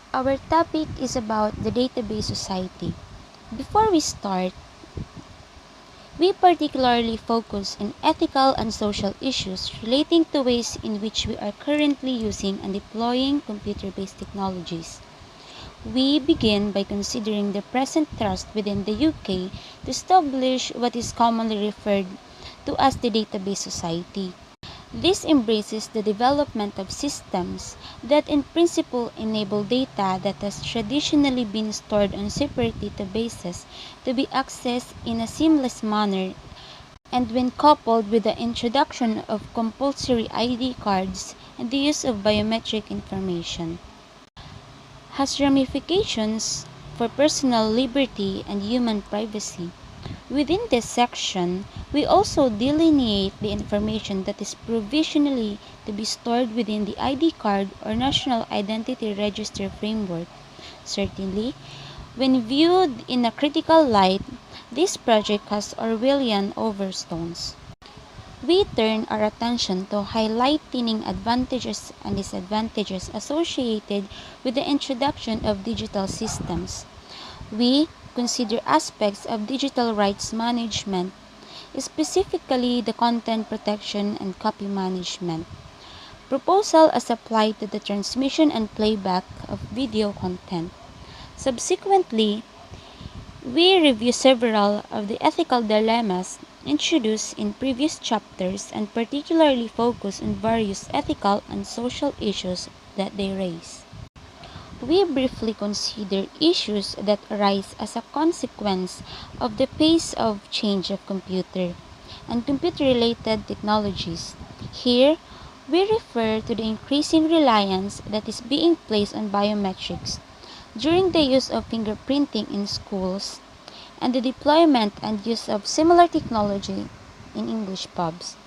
Our topic is about the database society. Before we start, we particularly focus on ethical and social issues relating to ways in which we are currently using and deploying computer-based technologies. We begin by considering the present thrust within the UK to establish what is commonly referred to as the database society. This embraces the development of systems that in principle enable data that has traditionally been stored on separate databases to be accessed in a seamless manner, and when coupled with the introduction of compulsory ID cards and the use of biometric information, has ramifications for personal liberty and human privacy. Within this section, we also delineate the information that is provisionally to be stored within the ID card or National Identity Register framework. Certainly, when viewed in a critical light, this project has Orwellian overtones. We turn our attention to highlighting advantages and disadvantages associated with the introduction of digital systems. We consider aspects of digital rights management, specifically the content protection and copy management proposal as applied to the transmission and playback of video content. Subsequently, we review several of the ethical dilemmas introduced in previous chapters and particularly focus on various ethical and social issues that they raise. We briefly consider issues that arise as a consequence of the pace of change of computer and computer-related technologies. Here, we refer to the increasing reliance that is being placed on biometrics during the use of fingerprinting in schools and the deployment and use of similar technology in English pubs.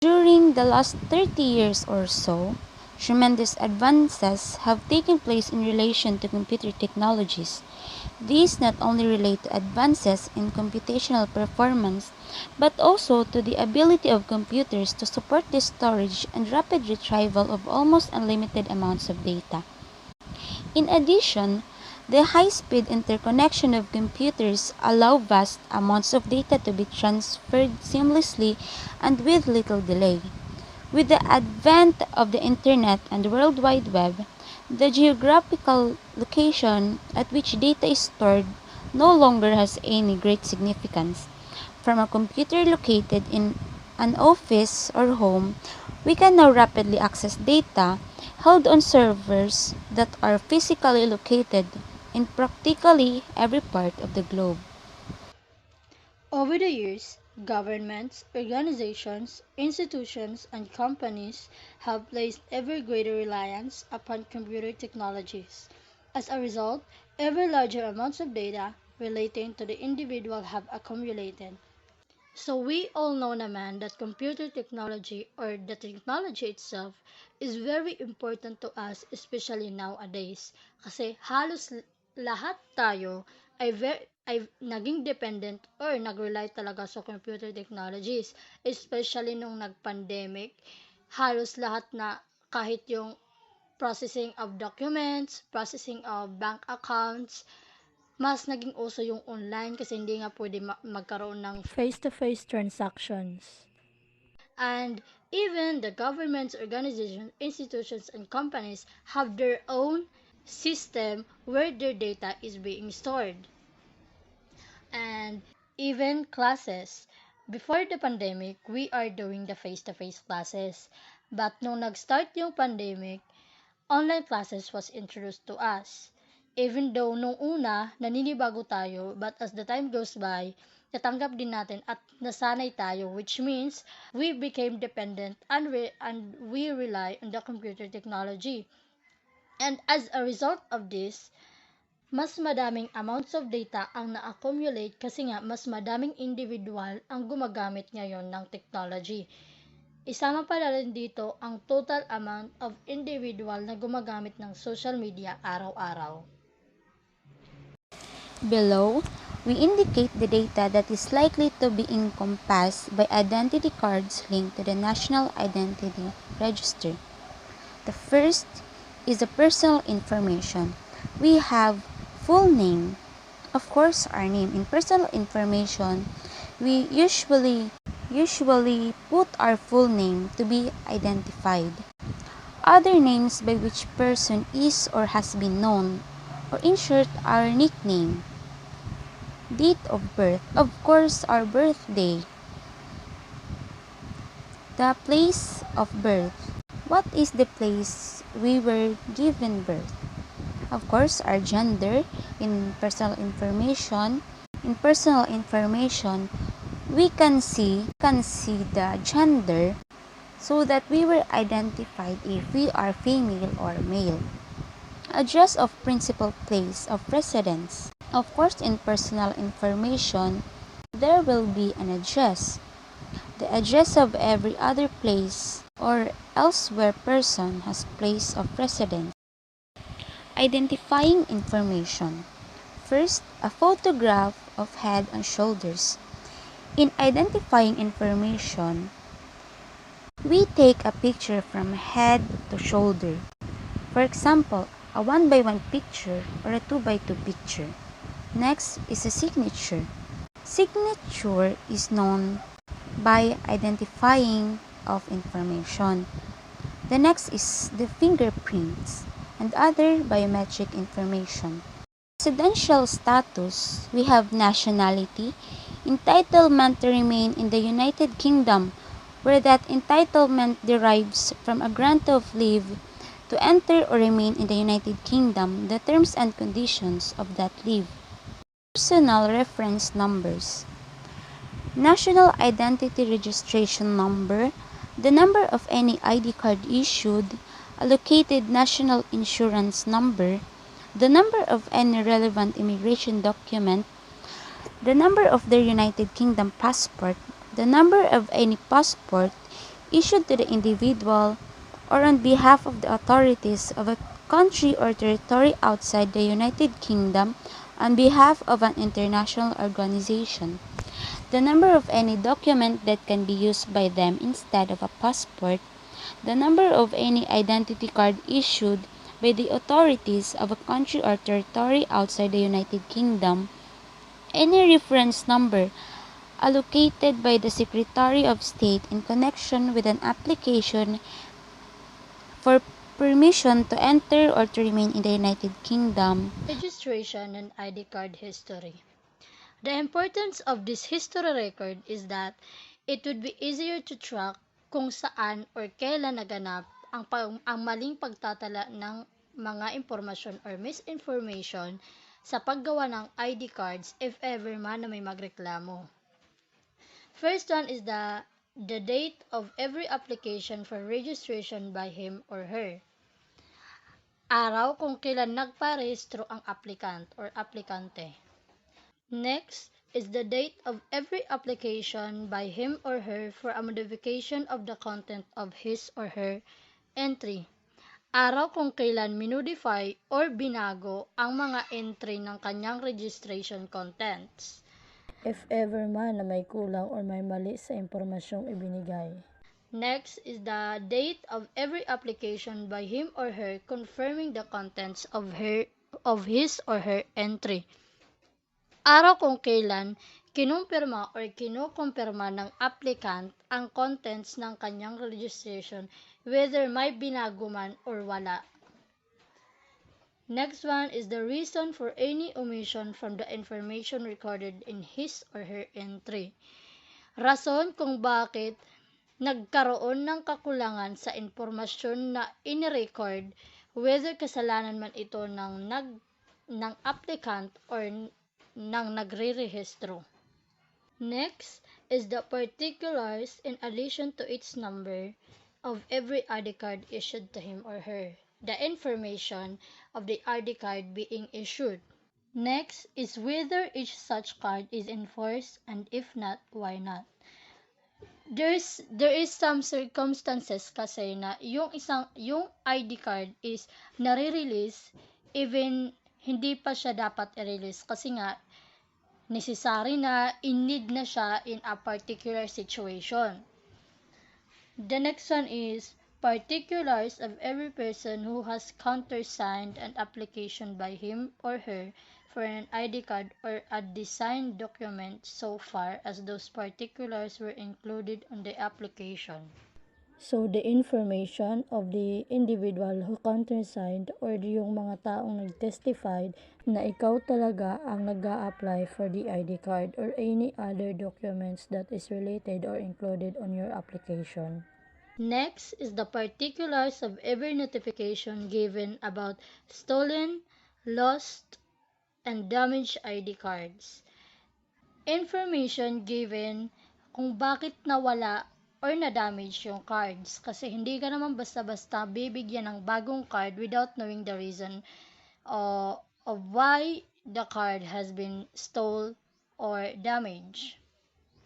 During the last 30 years or so, tremendous advances have taken place in relation to computer technologies. These not only relate to advances in computational performance, but also to the ability of computers to support the storage and rapid retrieval of almost unlimited amounts of data. In addition, the high-speed interconnection of computers allow vast amounts of data to be transferred seamlessly and with little delay. With the advent of the Internet and the World Wide Web, the geographical location at which data is stored no longer has any great significance. From a computer located in an office or home, we can now rapidly access data held on servers that are physically located in practically every part of the globe. Over the years, governments, organizations, institutions, and companies have placed ever greater reliance upon computer technologies. As a result, ever larger amounts of data relating to the individual have accumulated. So we all know naman that computer technology or the technology itself is very important to us, especially nowadays. Kasi halos lahat tayo ay naging dependent or nag-rely talaga sa computer technologies. Especially nung nag-pandemic, halos lahat na kahit yung processing of documents, processing of bank accounts, mas naging uso yung online kasi hindi nga pwede magkaroon ng face-to-face transactions. And even the governments, organizations, institutions, and companies have their own system where their data is being stored. And even classes. Before the pandemic, we are doing the face-to-face classes. But nung nag-start yung pandemic, online classes was introduced to us. Even though nung una, naninibago tayo, but as the time goes by, natanggap din natin at nasanay tayo, which means we became dependent and we rely on the computer technology. And as a result of this, mas madaming amounts of data ang na-accumulate kasi nga mas madaming individual ang gumagamit ngayon ng technology. Isama pa rin dito ang total amount of individual na gumagamit ng social media araw-araw. Below, we indicate the data that is likely to be encompassed by identity cards linked to the National Identity Register. The first is the personal information. We have full name, of course our name. In personal information, we usually put our full name to be identified. Other names by which person is or has been known, or in short, our nickname. Date of birth, of course our birthday. The place of birth. What is the place we were given birth? Of course, our gender in personal information. In personal information, we can see the gender so that we were identified if we are female or male. Address of principal place of residence. Of course, in personal information, there will be an address. The address of every other place or elsewhere person has place of residence. Identifying information. First, a photograph of head and shoulders. In identifying information, we take a picture from head to shoulder. For example, a 1 by 1 picture or a 2 by 2 picture. Next is a signature. Signature is known by identifying of information. The next is the fingerprints and other biometric information. Residential status, we have nationality, entitlement to remain in the United Kingdom, where that entitlement derives from a grant of leave to enter or remain in the United Kingdom, the terms and conditions of that leave. Personal reference numbers. National Identity Registration Number, the number of any ID card issued, allocated national insurance number, the number of any relevant immigration document, the number of their United Kingdom passport, the number of any passport issued to the individual or on behalf of the authorities of a country or territory outside the United Kingdom on behalf of an international organization, the number of any document that can be used by them instead of a passport, the number of any identity card issued by the authorities of a country or territory outside the United Kingdom, any reference number allocated by the Secretary of State in connection with an application for permission to enter or to remain in the United Kingdom. Registration and ID card history. The importance of this history record is that it would be easier to track kung saan or kailan naganap ang maling pagtatala ng mga impormasyon or misinformation sa paggawa ng ID cards if ever man na may magreklamo. First one is the date of every application for registration by him or her. Araw kung kailan nagparehistro ang applicant or aplikante. Next is the date of every application by him or her for a modification of the content of his or her entry. Araw kung kailan minodify or binago ang mga entry ng kanyang registration contents. If ever man na may kulang or may mali sa impormasyong ibinigay. Next is the date of every application by him or her confirming the contents of his or her entry. Araw kung kailan kinumpirma or kinukumpirma ng applicant ang contents ng kanyang registration whether may binago man or wala. Next one is the reason for any omission from the information recorded in his or her entry. Rason kung bakit nagkaroon ng kakulangan sa impormasyon na inirecord, whether kasalanan man ito ng applicant or ng nagre-rehistro. Next is the particulars in addition to its number of every ID card issued to him or her, the information of the ID card being issued. Next is whether each such card is enforced and if not, why not. There is some circumstances kasi na yung ID card is nare-release even hindi pa siya dapat i-release kasi nga necessary na in need na siya in a particular situation. The next one is particulars of every person who has countersigned an application by him or her for an ID card or a designed document so far as those particulars were included on the application. So, the information of the individual who countersigned or yung mga taong nag-testified na ikaw talaga ang nag-a-apply for the ID card or any other documents that is related or included on your application. Next is the particulars of every notification given about stolen, lost, and damaged ID cards. Information given kung bakit nawala or na-damage yung cards. Kasi hindi ka naman basta-basta bibigyan ng bagong card without knowing the reason of why the card has been stole or damaged.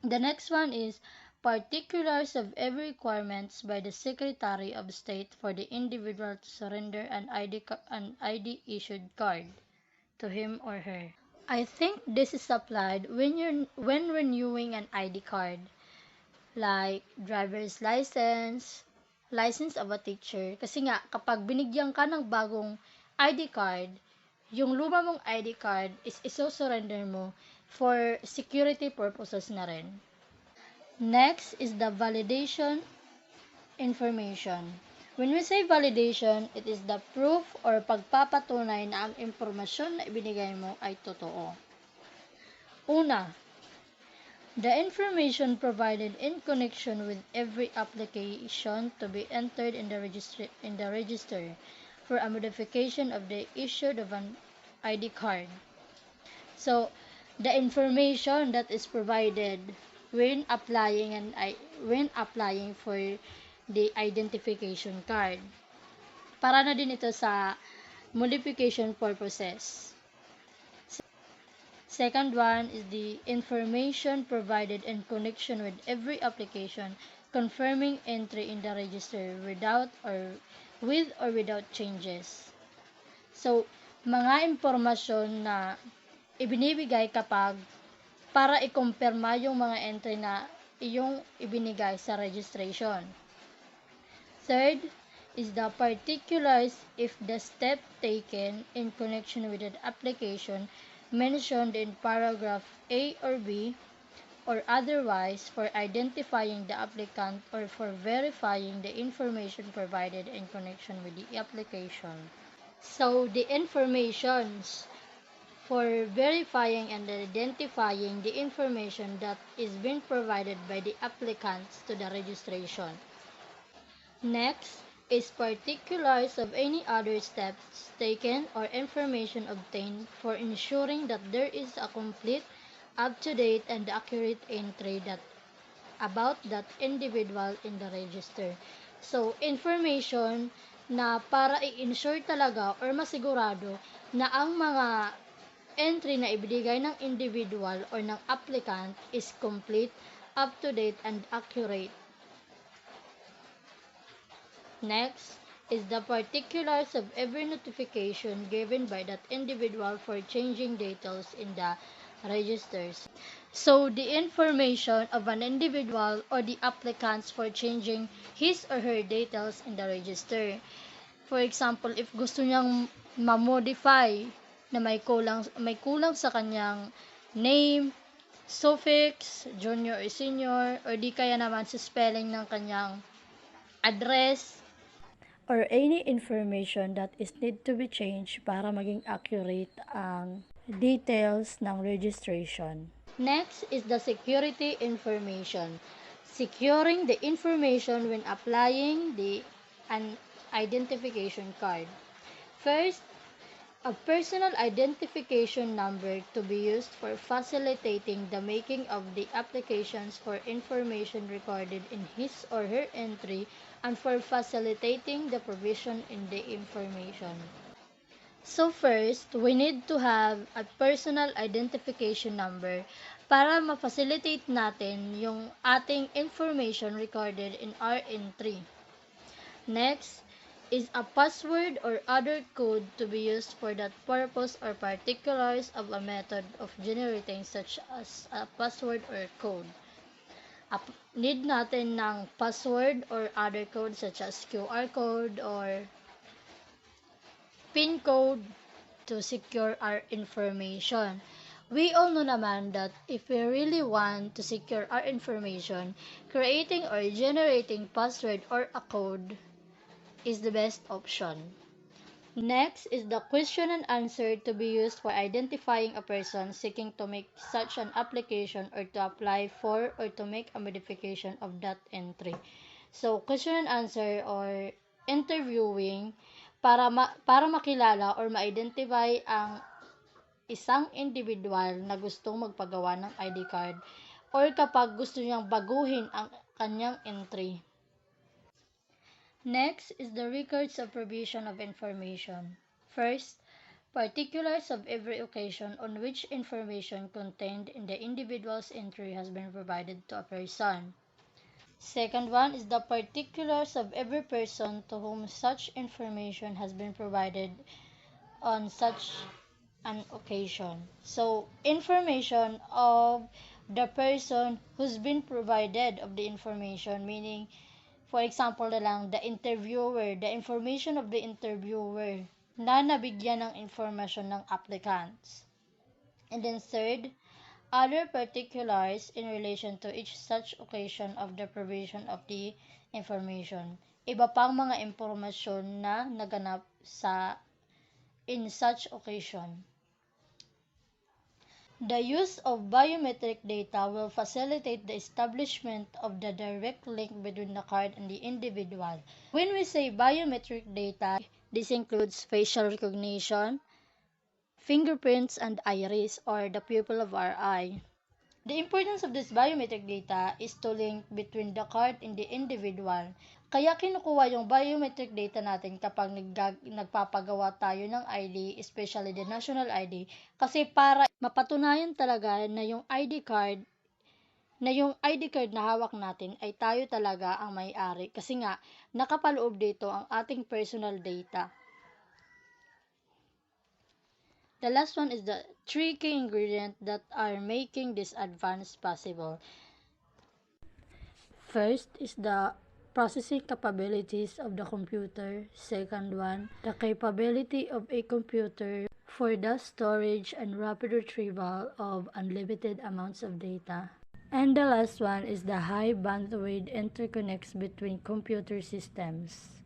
The next one is particulars of every requirements by the Secretary of State for the individual to surrender an ID issued card to him or her. I think this is applied when renewing an ID card, like driver's license, license of a teacher. Kasi nga, kapag binigyan ka ng bagong ID card, yung luma mong ID card is iso-surrender mo for security purposes na rin. Next is the validation information. When we say validation, it is the proof or pagpapatunay na ang impormasyon na ibinigay mo ay totoo. Una, the information provided in connection with every application to be entered in the register for a modification of the issue of an ID card. So, the information that is provided when applying for the identification card. Para na din ito sa modification purposes. Second one is the information provided in connection with every application confirming entry in the register with or without changes. So, mga impormasyon na ibinibigay kapag para ikumpirma yung mga entry na iyong ibinigay sa registration. Third is the particulars if the step taken in connection with an application mentioned in paragraph A or B or otherwise for identifying the applicant or for verifying the information provided in connection with the application. So, the informations for verifying and identifying the information that is being provided by the applicants to the registration. Next is particulars of any other steps taken or information obtained for ensuring that there is a complete, up-to-date, and accurate entry about that individual in the register. So, information na para i-ensure talaga or masigurado na ang mga entry na ibigay ng individual or ng applicant is complete, up-to-date, and accurate. Next is the particulars of every notification given by that individual for changing details in the registers. So, the information of an individual or the applicants for changing his or her details in the register. For example, if gusto niyang ma-modify na may kulang sa kanyang name, suffix, junior or senior, or di kaya naman sa spelling ng kanyang address, or any information that is need to be changed para maging accurate ang details ng registration. Next is the security information. Securing the information when applying an identification card. First, a personal identification number to be used for facilitating the making of the applications for information recorded in his or her entry and for facilitating the provision in the information. So first, we need to have a personal identification number para ma-facilitate natin yung ating information recorded in our entry. Next is a password or other code to be used for that purpose or particulars of a method of generating such as a password or code. Need natin ng password or other code such as QR code or PIN code to secure our information. We all know naman that if we really want to secure our information, creating or generating password or a code is the best option. Next is the question and answer to be used for identifying a person seeking to make such an application or to apply for or to make a modification of that entry. So, question and answer or interviewing para makilala or ma-identify ang isang individual na gustong magpagawa ng ID card or kapag gusto niyang baguhin ang kanyang entry. Next is the records of provision of information. First, particulars of every occasion on which information contained in the individual's entry has been provided to a person. Second one is the particulars of every person to whom such information has been provided on such an occasion. So, information of the person who's been provided of the information, meaning, for example na lang, the information of the interviewer na nabigyan ng information ng applicants. And then third, other particulars in relation to each such occasion of the provision of the information. Iba pang mga impormasyon na naganap in such occasion. The use of biometric data will facilitate the establishment of the direct link between the card and the individual. When we say biometric data, this includes facial recognition, fingerprints, and iris, or the pupil of our eye. The importance of this biometric data is to link between the card and the individual. Kaya kinukuha yung biometric data natin kapag nagpapagawa tayo ng ID, especially the national ID, kasi para mapatunayan talaga na yung ID card na hawak natin ay tayo talaga ang may-ari kasi nga nakapaloob dito ang ating personal data. The last one is the three key ingredients that are making this advance possible. First is the processing capabilities of the computer. Second one, the capability of a computer for the storage and rapid retrieval of unlimited amounts of data. And the last one is the high bandwidth interconnects between computer systems.